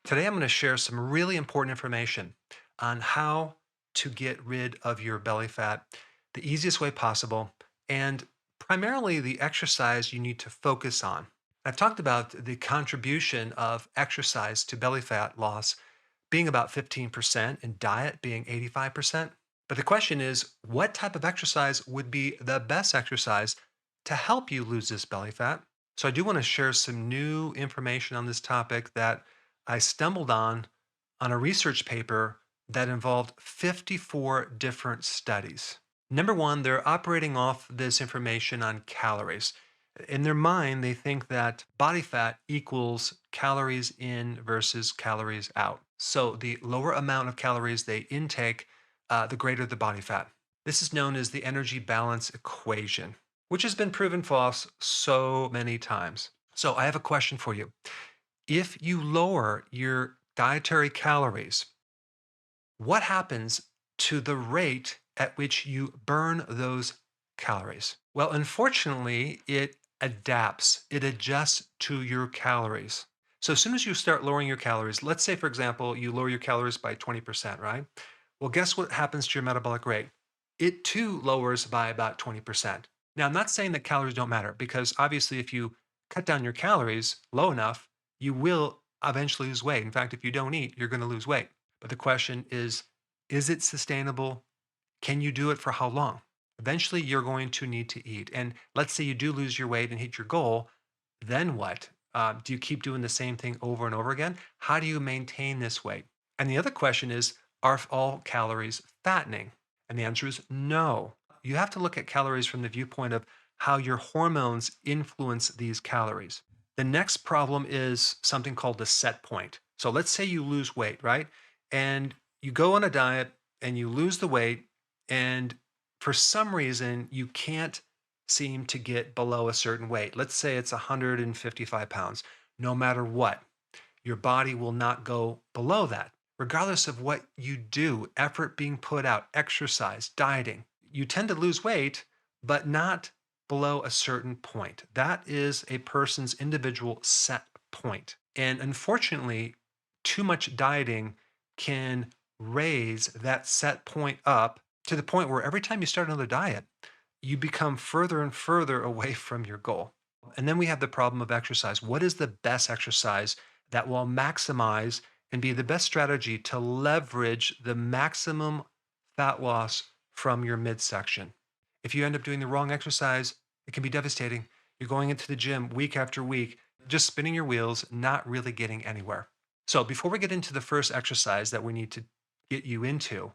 Today, I'm going to share some really important information on how to get rid of your belly fat the easiest way possible, and primarily the exercise you need to focus on. I've talked about the contribution of exercise to belly fat loss being about 15% and diet being 85%. But the question is, what type of exercise would be the best exercise to help you lose this belly fat? So, I do want to share some new information on this topic that I stumbled on a research paper that involved 54 different studies. Number one, they're operating off this information on calories. In their mind, they think that body fat equals calories in versus calories out. So the lower amount of calories they intake, the greater the body fat. This is known as the energy balance equation, which has been proven false so many times. So I have a question for you. If you lower your dietary calories, what happens to the rate at which you burn those calories? Well, unfortunately, it adapts, it adjusts to your calories. So as soon as you start lowering your calories, let's say, for example, you lower your calories by 20%, right? Well, guess what happens to your metabolic rate? It too lowers by about 20%. Now, I'm not saying that calories don't matter because obviously, if you cut down your calories low enough, you will eventually lose weight. In fact, if you don't eat, you're going to lose weight. But the question is it sustainable? Can you do it for how long? Eventually, you're going to need to eat. And let's say you do lose your weight and hit your goal, then what? Do you keep doing the same thing over and over again? How do you maintain this weight? And the other question is, are all calories fattening? And the answer is no. You have to look at calories from the viewpoint of how your hormones influence these calories. The next problem is something called the set point. So let's say you lose weight, right? And you go on a diet and you lose the weight, and for some reason, you can't seem to get below a certain weight. Let's say it's 155 pounds. No matter what, your body will not go below that, regardless of what you do, effort being put out, exercise, dieting. You tend to lose weight, but not below a certain point. That is a person's individual set point. And unfortunately, too much dieting can raise that set point up to the point where every time you start another diet, you become further and further away from your goal. And then we have the problem of exercise. What is the best exercise that will maximize and be the best strategy to leverage the maximum fat loss from your midsection? If you end up doing the wrong exercise, it can be devastating. You're going into the gym week after week, just spinning your wheels, not really getting anywhere. So, before we get into the first exercise that we need to get you into,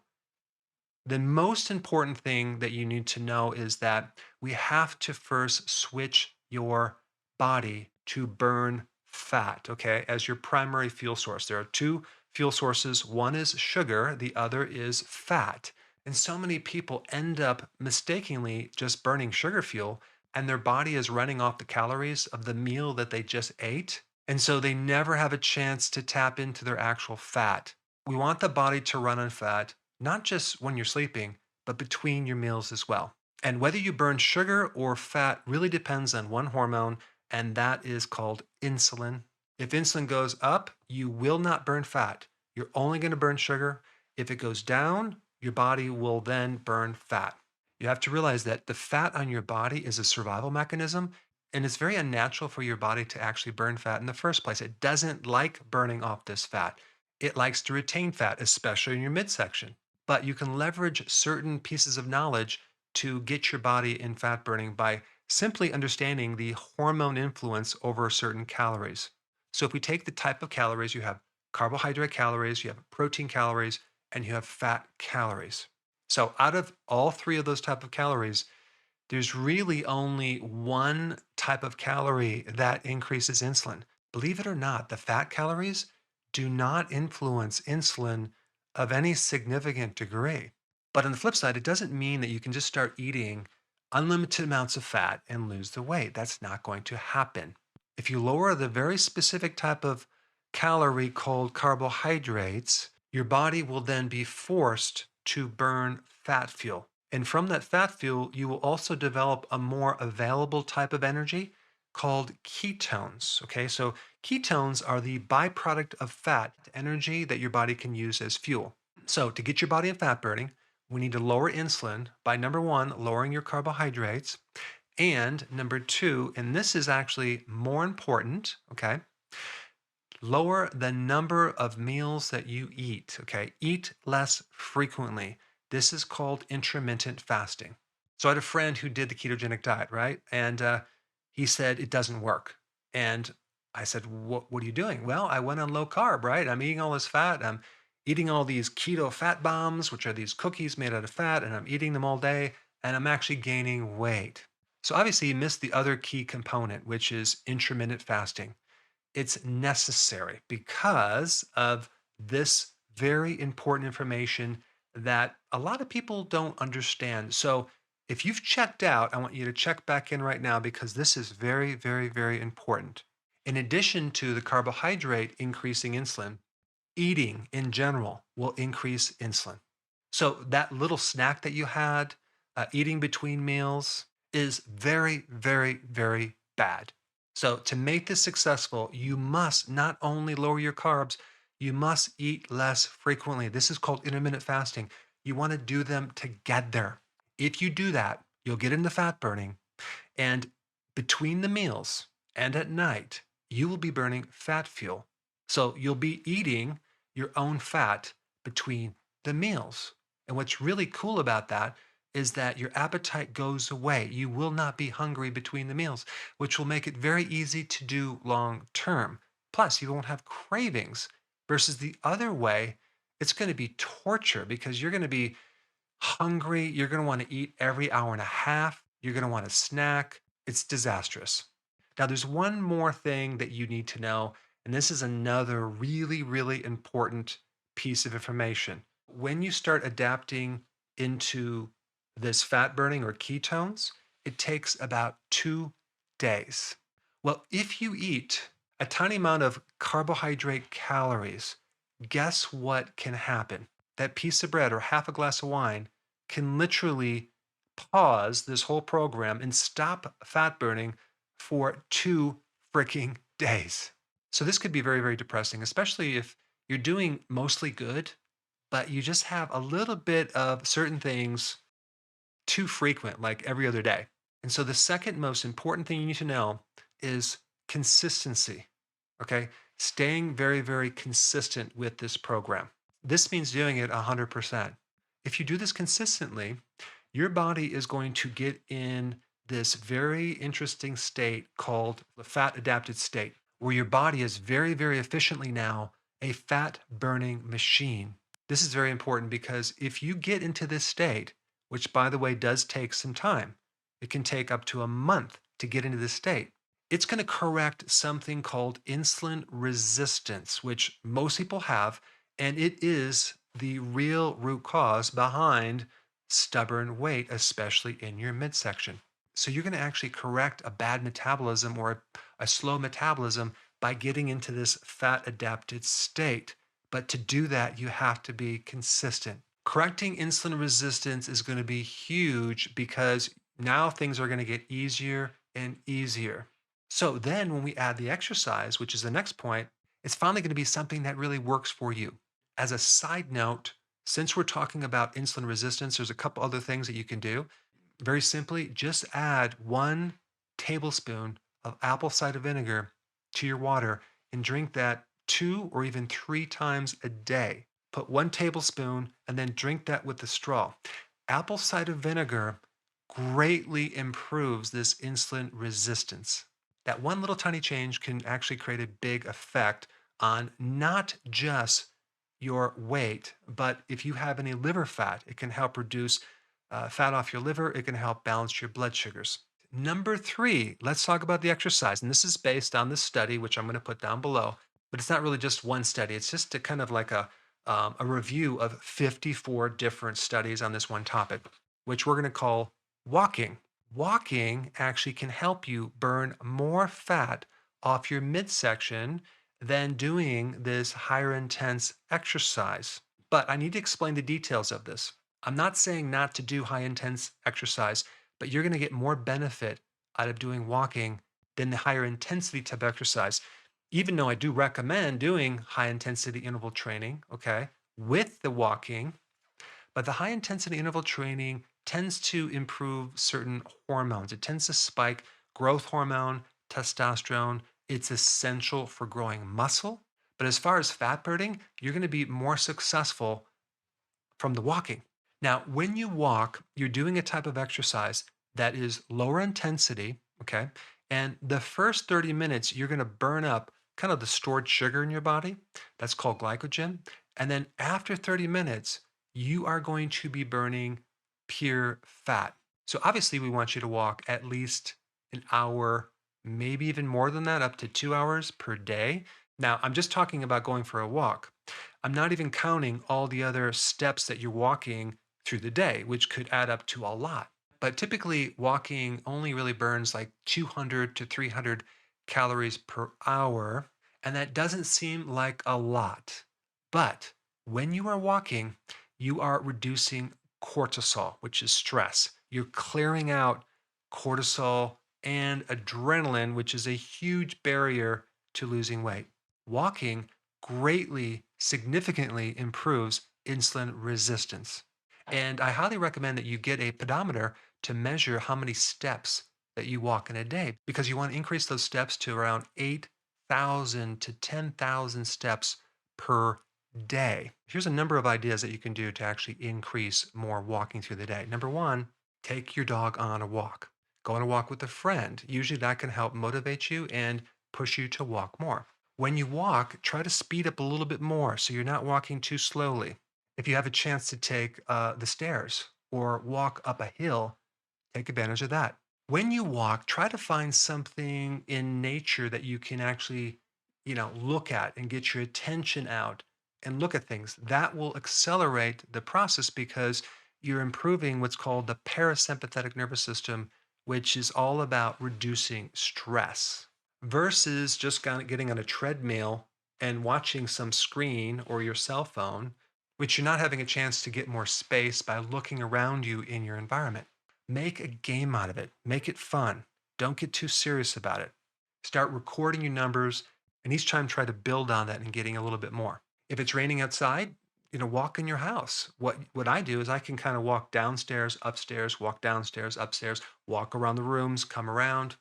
the most important thing that you need to know is that we have to first switch your body to burn fat, okay, as your primary fuel source. There are two fuel sources. One is sugar, the other is fat. And so many people end up mistakenly just burning sugar fuel, and their body is running off the calories of the meal that they just ate. And so they never have a chance to tap into their actual fat. We want the body to run on fat not just when you're sleeping, but between your meals as well. And whether you burn sugar or fat really depends on one hormone, and that is called insulin. If insulin goes up, you will not burn fat. You're only going to burn sugar. If it goes down, your body will then burn fat. You have to realize that the fat on your body is a survival mechanism, and it's very unnatural for your body to actually burn fat in the first place. It doesn't like burning off this fat. It likes to retain fat, especially in your midsection. But you can leverage certain pieces of knowledge to get your body in fat burning by simply understanding the hormone influence over certain calories. So if we take the type of calories, you have carbohydrate calories, you have protein calories, and you have fat calories. So out of all three of those type of calories, there's really only one type of calorie that increases insulin. Believe it or not, the fat calories do not influence insulin of any significant degree. But on the flip side, it doesn't mean that you can just start eating unlimited amounts of fat and lose the weight. That's not going to happen. If you lower the very specific type of calorie called carbohydrates, your body will then be forced to burn fat fuel. And from that fat fuel, you will also develop a more available type of energy called ketones. Okay, so ketones are the byproduct of fat, energy that your body can use as fuel. So, to get your body in fat burning, we need to lower insulin by number one, lowering your carbohydrates, and number two, and this is actually more important, okay, lower the number of meals that you eat. Okay, eat less frequently. This is called intermittent fasting. So, I had a friend who did the ketogenic diet, right? And he said it doesn't work. And I said, what are you doing? Well, I went on low carb, right? I'm eating all this fat. I'm eating all these keto fat bombs, which are these cookies made out of fat, and I'm eating them all day, and I'm actually gaining weight. So, obviously, you missed the other key component, which is intermittent fasting. It's necessary because of this very important information that a lot of people don't understand. So, if you've checked out, I want you to check back in right now because this is very, very, very important. In addition to the carbohydrate increasing insulin, eating in general will increase insulin. So, that little snack that you had, eating between meals, is very, very, very bad. So, to make this successful, you must not only lower your carbs, you must eat less frequently. This is called intermittent fasting. You want to do them together. If you do that, you'll get into fat burning. And between the meals and at night, you will be burning fat fuel. So you'll be eating your own fat between the meals. And what's really cool about that is that your appetite goes away. You will not be hungry between the meals, which will make it very easy to do long term. Plus, you won't have cravings versus the other way. It's going to be torture because you're going to be hungry. You're going to want to eat every hour and a half. You're going to want to snack. It's disastrous. Now, there's one more thing that you need to know, and this is another really, really important piece of information. When you start adapting into this fat burning or ketones, it takes about 2 days. Well, if you eat a tiny amount of carbohydrate calories, guess what can happen? That piece of bread or half a glass of wine can literally pause this whole program and stop fat burning for 2 freaking days. So this could be very, very depressing, especially if you're doing mostly good, but you just have a little bit of certain things too frequent, like every other day. And so the second most important thing you need to know is consistency. Okay. Staying very, very consistent with this program. This means doing it 100%. If you do this consistently, your body is going to get in this very interesting state called the fat adapted state, where your body is very, very efficiently now a fat burning machine. This is very important because if you get into this state, which by the way does take some time, it can take up to a month to get into this state. It's going to correct something called insulin resistance, which most people have, and it is the real root cause behind stubborn weight, especially in your midsection. So you're going to actually correct a bad metabolism or a slow metabolism by getting into this fat adapted state. But to do that, you have to be consistent. Correcting insulin resistance is going to be huge because now things are going to get easier and easier. So then when we add the exercise, which is the next point, it's finally going to be something that really works for you. As a side note, since we're talking about insulin resistance, there's a couple other things that you can do. Very simply, just add 1 tablespoon of apple cider vinegar to your water and drink that 2 or even 3 times a day. Put 1 tablespoon and then drink that with the straw. Apple cider vinegar greatly improves this insulin resistance. That one little tiny change can actually create a big effect on not just your weight, but if you have any liver fat, it can help reduce fat off your liver. It can help balance your blood sugars. Number three, let's talk about the exercise. And this is based on this study, which I'm going to put down below, but it's not really just one study. It's just a kind of like a review of 54 different studies on this one topic, which we're going to call walking. Walking actually can help you burn more fat off your midsection than doing this higher intense exercise. But I need to explain the details of this. I'm not saying not to do high intense exercise, but you're going to get more benefit out of doing walking than the higher intensity type exercise. Even though I do recommend doing high intensity interval training, okay, with the walking, but the high intensity interval training tends to improve certain hormones. It tends to spike growth hormone, testosterone. It's essential for growing muscle. But as far as fat burning, you're going to be more successful from the walking. Now, when you walk, you're doing a type of exercise that is lower intensity, okay? And the first 30 minutes, you're going to burn up kind of the stored sugar in your body. That's called glycogen. And then after 30 minutes, you are going to be burning pure fat. So obviously, we want you to walk at least an hour, maybe even more than that, up to 2 hours per day. Now, I'm just talking about going for a walk. I'm not even counting all the other steps that you're walking through the day, which could add up to a lot. But typically, walking only really burns like 200 to 300 calories per hour. And that doesn't seem like a lot. But when you are walking, you are reducing cortisol, which is stress. You're clearing out cortisol and adrenaline, which is a huge barrier to losing weight. Walking greatly, significantly improves insulin resistance. And I highly recommend that you get a pedometer to measure how many steps that you walk in a day because you want to increase those steps to around 8,000 to 10,000 steps per day. Here's a number of ideas that you can do to actually increase more walking through the day. Number one, take your dog on a walk. Go on a walk with a friend. Usually that can help motivate you and push you to walk more. When you walk, try to speed up a little bit more so you're not walking too slowly. If you have a chance to take the stairs or walk up a hill, take advantage of that. When you walk, try to find something in nature that you can actually, look at and get your attention out and look at things. That will accelerate the process because you're improving what's called the parasympathetic nervous system, which is all about reducing stress versus just getting on a treadmill and watching some screen or your cell phone, which you're not having a chance to get more space by looking around you in your environment. Make a game out of it. Make it fun. Don't get too serious about it. Start recording your numbers and each time try to build on that and getting a little bit more. If it's raining outside, walk in your house. What I do is I can kind of walk downstairs, upstairs, walk downstairs, upstairs, walk around the rooms, come around.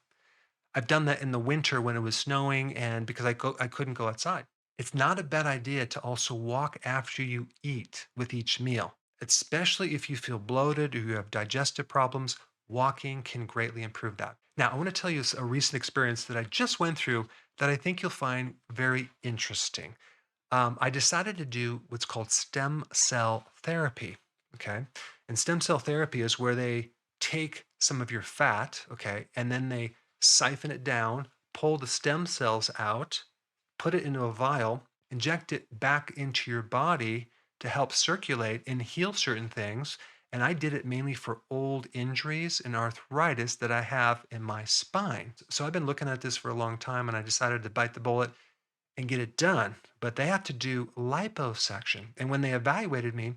I've done that in the winter when it was snowing and because I couldn't go outside. It's not a bad idea to also walk after you eat with each meal, especially if you feel bloated or you have digestive problems. Walking can greatly improve that. Now, I want to tell you a recent experience that I just went through that I think you'll find very interesting. I decided to do what's called stem cell therapy. Okay. And stem cell therapy is where they take some of your fat, okay, and then they siphon it down, pull the stem cells out, put it into a vial, inject it back into your body to help circulate and heal certain things. And I did it mainly for old injuries and arthritis that I have in my spine. So I've been looking at this for a long time and I decided to bite the bullet and get it done. But they have to do liposuction. And when they evaluated me,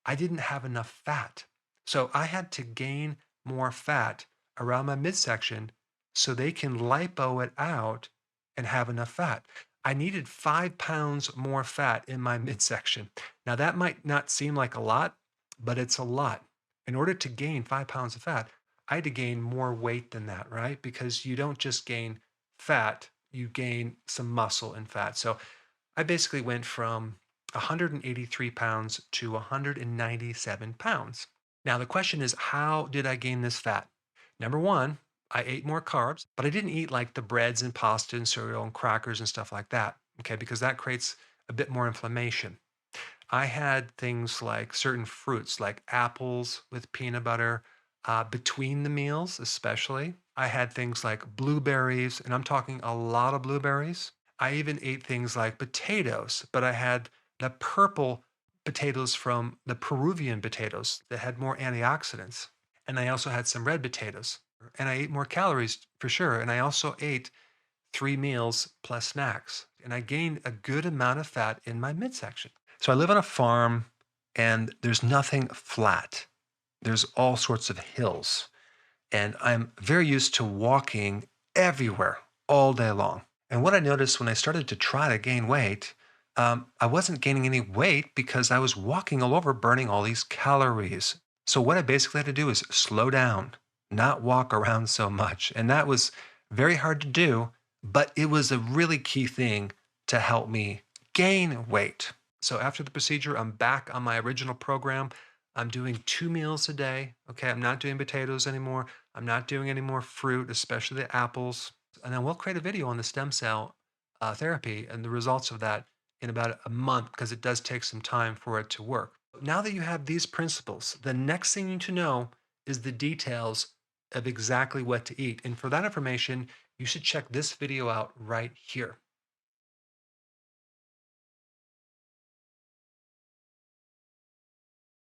I didn't have enough fat. So I had to gain more fat around my midsection so they can lipo it out and have enough fat. I needed 5 pounds more fat in my midsection. Now, that might not seem like a lot, but it's a lot. In order to gain 5 pounds of fat, I had to gain more weight than that, right? Because you don't just gain fat, you gain some muscle and fat. So I basically went from 183 pounds to 197 pounds. Now, the question is, how did I gain this fat? Number one, I ate more carbs, but I didn't eat like the breads and pasta and cereal and crackers and stuff like that, okay, because that creates a bit more inflammation. I had things like certain fruits, like apples with peanut butter, between the meals, especially. I had things like blueberries, and I'm talking a lot of blueberries. I even ate things like potatoes, but I had the purple potatoes from the Peruvian potatoes that had more antioxidants. And I also had some red potatoes. And I ate more calories for sure. And I also ate 3 meals plus snacks. And I gained a good amount of fat in my midsection. So I live on a farm and there's nothing flat. There's all sorts of hills. And I'm very used to walking everywhere all day long. And what I noticed when I started to try to gain weight, I wasn't gaining any weight because I was walking all over, burning all these calories. So, what I basically had to do is slow down, not walk around so much. And that was very hard to do, but it was a really key thing to help me gain weight. So, after the procedure, I'm back on my original program. I'm doing 2 meals a day. Okay. I'm not doing potatoes anymore. I'm not doing any more fruit, especially the apples. And then we'll create a video on the stem cell therapy and the results of that in about a month because it does take some time for it to work. Now that you have these principles, the next thing you need to know is the details of exactly what to eat. And for that information, you should check this video out right here.